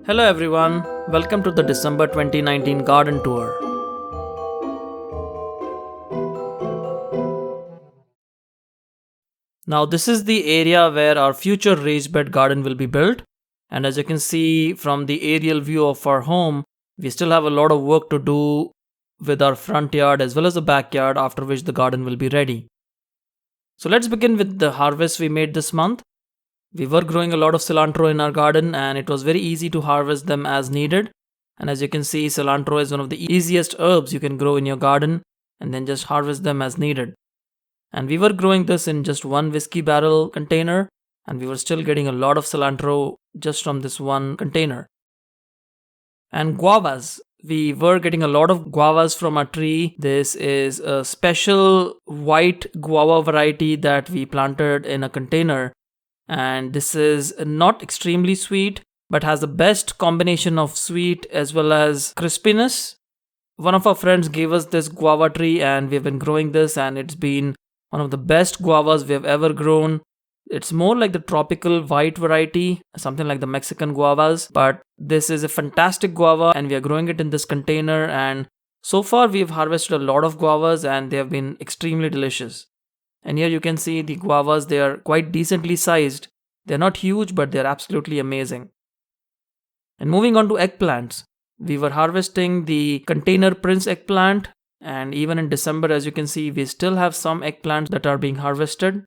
Hello everyone, welcome to the December 2019 garden tour. Now this is the area where our future raised bed garden will be built, and as you can see from the aerial view of our home, we still have a lot of work to do with our front yard as well as the backyard, after which the garden will be ready. So let's begin with the harvest we made this month. We were growing a lot of cilantro in our garden and it was very easy to harvest them as needed. And as you can see, cilantro is one of the easiest herbs you can grow in your garden and then just harvest them as needed. And we were growing this in just one whiskey barrel container and we were still getting a lot of cilantro just from this one container. And guavas. We were getting a lot of guavas from our tree. This is a special white guava variety that we planted in a container. And this is not extremely sweet, but has the best combination of sweet as well as crispiness. One of our friends gave us this guava tree and we've been growing this and it's been one of the best guavas we have ever grown. It's more like the tropical white variety, something like the Mexican guavas, but this is a fantastic guava and we are growing it in this container, and so far we've harvested a lot of guavas and they have been extremely delicious. And here you can see the guavas, they are quite decently sized. They're not huge, but they're absolutely amazing. And moving on to eggplants. We were harvesting the container Prince eggplant, and even in December, as you can see, we still have some eggplants that are being harvested.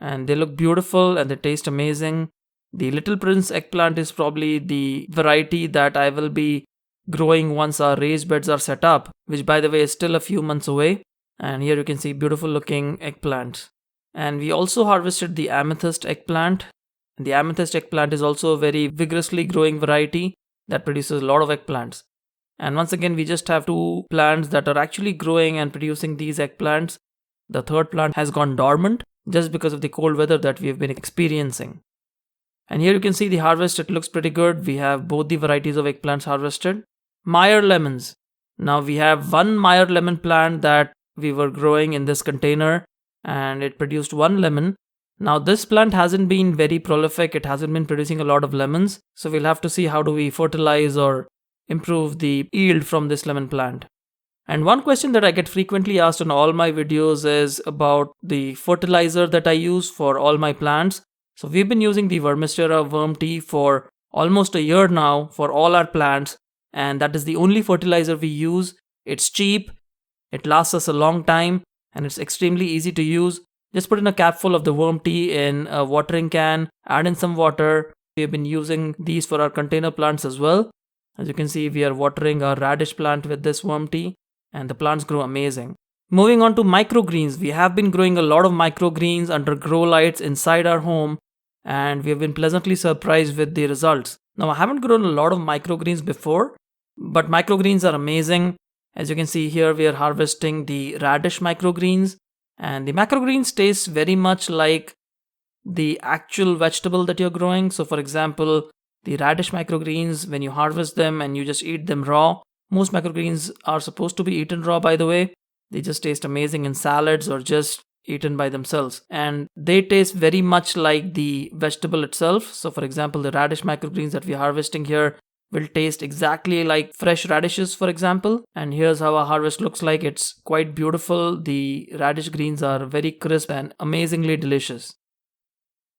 And they look beautiful and they taste amazing. The Little Prince eggplant is probably the variety that I will be growing once our raised beds are set up, which by the way is still a few months away. And here you can see beautiful looking eggplants. And we also harvested the amethyst eggplant. And the amethyst eggplant is also a very vigorously growing variety that produces a lot of eggplants. And once again, we just have two plants that are actually growing and producing these eggplants. The third plant has gone dormant just because of the cold weather that we have been experiencing. And here you can see the harvest, it looks pretty good. We have both the varieties of eggplants harvested. Meyer lemons. Now we have one Meyer lemon plant that we were growing in this container and it produced one lemon. Now this plant hasn't been very prolific, it hasn't been producing a lot of lemons, so we'll have to see how do we fertilize or improve the yield from this lemon plant. And one question that I get frequently asked on all my videos is about the fertilizer that I use for all my plants. So we've been using the Vermistera worm tea for almost a year now for all our plants, and that is the only fertilizer we use. It's cheap. It lasts us a long time and it's extremely easy to use. Just put in a capful of the worm tea in a watering can, add in some water. We have been using these for our container plants as well. As you can see, we are watering our radish plant with this worm tea and the plants grow amazing. Moving on to microgreens. We have been growing a lot of microgreens under grow lights inside our home and we have been pleasantly surprised with the results. Now I haven't grown a lot of microgreens before, but microgreens are amazing. As you can see here, we are harvesting the radish microgreens, and the microgreens taste very much like the actual vegetable that you're growing. So for example, the radish microgreens, when you harvest them and you just eat them raw, most microgreens are supposed to be eaten raw, by the way. They just taste amazing in salads or just eaten by themselves. And they taste very much like the vegetable itself. So for example, the radish microgreens that we're harvesting here will taste exactly like fresh radishes, for example. And here's how our harvest looks like. It's quite beautiful. The radish greens are very crisp and amazingly delicious.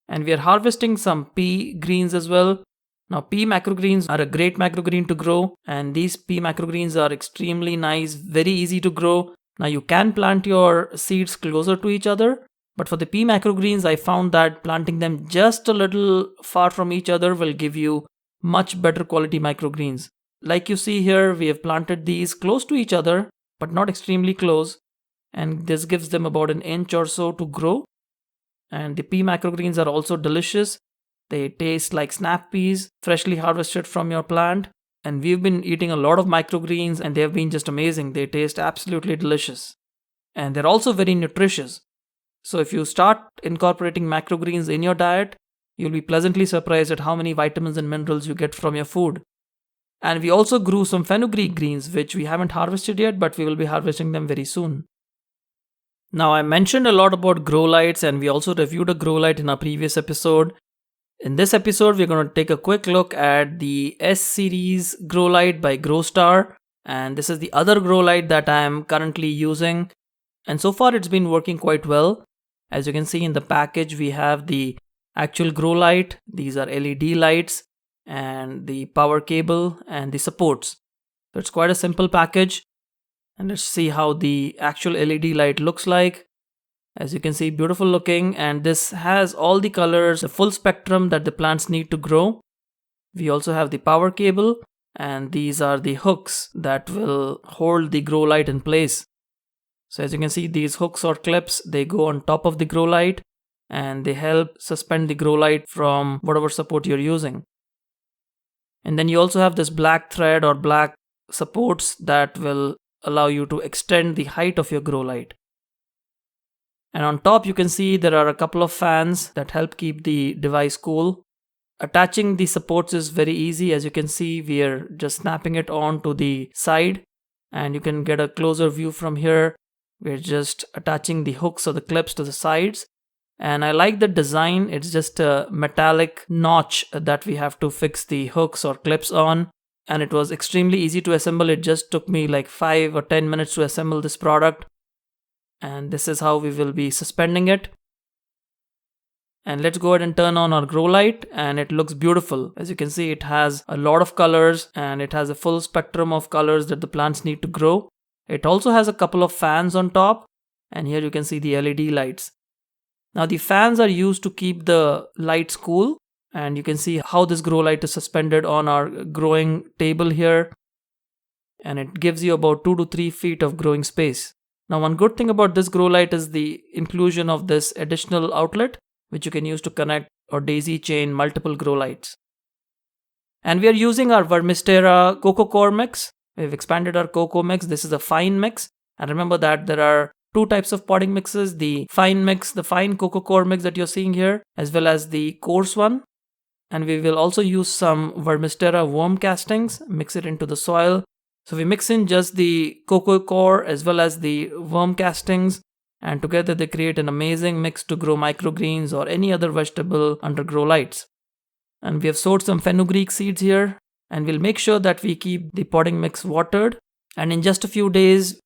And we are harvesting some pea greens as well. Now pea macrogreens are a great macrogreen to grow, and these pea macrogreens are extremely nice, very easy to grow. Now you can plant your seeds closer to each other, but for the pea macrogreens I found that planting them just a little far from each other will give you much better quality microgreens. Like you see here, we have planted these close to each other, but not extremely close. And this gives them about an inch or so to grow. And the pea macrogreens are also delicious. They taste like snap peas, freshly harvested from your plant. And we've been eating a lot of microgreens and they have been just amazing. They taste absolutely delicious. And they're also very nutritious. So if you start incorporating microgreens in your diet, you'll be pleasantly surprised at how many vitamins and minerals you get from your food. And we also grew some fenugreek greens, which we haven't harvested yet, but we will be harvesting them very soon. Now I mentioned a lot about grow lights and we also reviewed a grow light in our previous episode. In this episode, we're going to take a quick look at the S series grow light by GrowStar, and this is the other grow light that I am currently using, and so far it's been working quite well. As you can see in the package, we have the actual grow light, these are LED lights, and the power cable and the supports. So it's quite a simple package, and let's see how the actual LED light looks like. As you can see, beautiful looking, and this has all the colors, the full spectrum that the plants need to grow. We also have the power cable, and these are the hooks that will hold the grow light in place. So as you can see, these hooks or clips, they go on top of the grow light and they help suspend the grow light from whatever support you're using. And then you also have this black thread or black supports that will allow you to extend the height of your grow light. And on top you can see there are a couple of fans that help keep the device cool. Attaching the supports is very easy. As you can see, we are just snapping it on to the side, and you can get a closer view from here. We're just attaching the hooks or the clips to the sides. And I like the design. It's just a metallic notch that we have to fix the hooks or clips on. And it was extremely easy to assemble. It just took me like 5 or 10 minutes to assemble this product. And this is how we will be suspending it. And let's go ahead and turn on our grow light, and it looks beautiful. As you can see, it has a lot of colors and it has a full spectrum of colors that the plants need to grow. It also has a couple of fans on top, and here you can see the LED lights. Now the fans are used to keep the lights cool, and you can see how this grow light is suspended on our growing table here, and it gives you about 2 to 3 feet of growing space. Now one good thing about this grow light is the inclusion of this additional outlet, which you can use to connect or daisy chain multiple grow lights. And we are using our Vermistera Coco Core mix. We've expanded our Coco mix. This is a fine mix. And remember that there are 2 types of potting mixes, the fine mix, the fine Coco Core mix that you're seeing here, as well as the coarse one. And we will also use some Vermistera worm castings, mix it into the soil. So we mix in just the cocoa core as well as the worm castings, and together they create an amazing mix to grow microgreens or any other vegetable under grow lights. And we have sowed some fenugreek seeds here, and we'll make sure that we keep the potting mix watered. And in just a few days,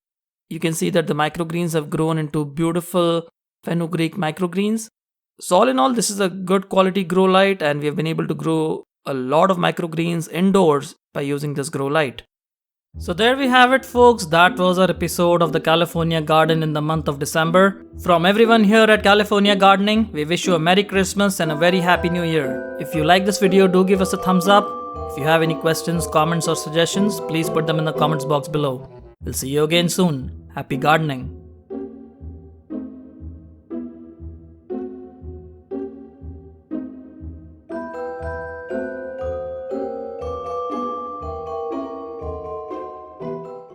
you can see that the microgreens have grown into beautiful fenugreek microgreens. So all in all, this is a good quality grow light, and we have been able to grow a lot of microgreens indoors by using this grow light. So there we have it, folks. That was our episode of the California Garden in the month of December. From everyone here at California Gardening, we wish you a Merry Christmas and a very Happy New Year. If you like this video, do give us a thumbs up. If you have any questions, comments or suggestions, please put them in the comments box below. We'll see you again soon. Happy gardening.